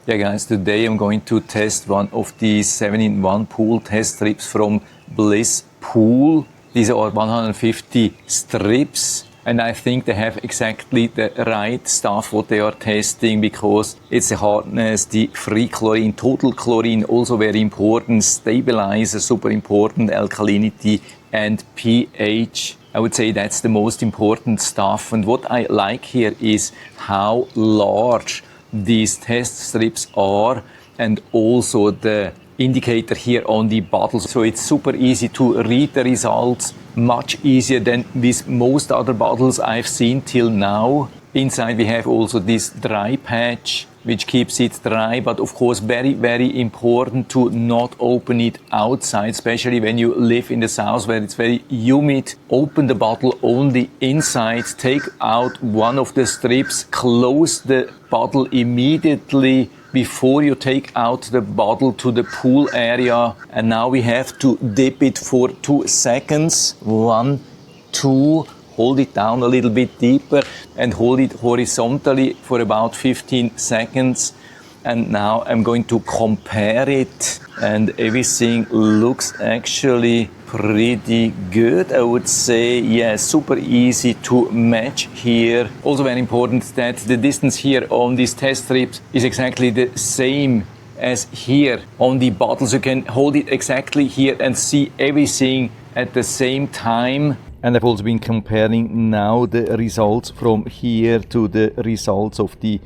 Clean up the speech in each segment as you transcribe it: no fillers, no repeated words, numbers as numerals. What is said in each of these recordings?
Yeah guys, today I'm going to test one of these 7-in-1 pool test strips from Bliss Pool. These are 150 strips and I think they have exactly the right stuff what they are testing, because it's the hardness, the free chlorine, total chlorine, also very important, stabilizer, super important, alkalinity and pH. I would say that's the most important stuff. And what I like here is how large these test strips are, and also the indicator here on the bottle. So it's super easy to read the results, much easier than with most other bottles I've seen till now. Inside we have also this dry patch which keeps it dry, but of course very important to not open it outside, especially when you live in the south where it's very humid. Open the bottle only inside, take out one of the strips, close the bottle immediately before you take out the bottle to the pool area. And now we have to dip it for 2 seconds. 1, 2, hold it down a little bit deeper and hold it horizontally for about 15 seconds. And now I'm going to compare it, and everything looks actually pretty good, I would say. Yeah, super easy to match here. Also very important that the distance here on these test strips is exactly the same as here on the bottles. You can hold it exactly here and see everything at the same time. And I've also been comparing now the results from here to the results of the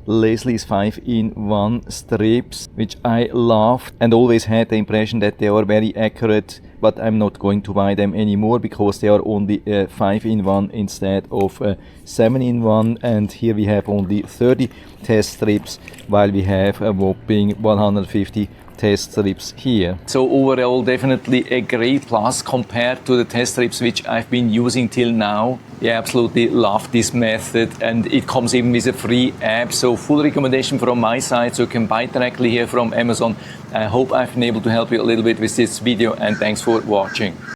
Leslie's 5-in-1 strips, which I loved and always had the impression that they are very accurate, but I'm not going to buy them anymore because they are only 5-in-1 instead of 7-in-1. And here we have only 30 test strips, while we have a whopping 150 test strips here. So overall definitely a great plus compared to the test strips which I've been using till now. Yeah, absolutely love this method, and it comes even with a free app, so full recommendation from my side, so you can buy directly here from Amazon. I hope I've been able to help you a little bit with this video, and thanks for watching.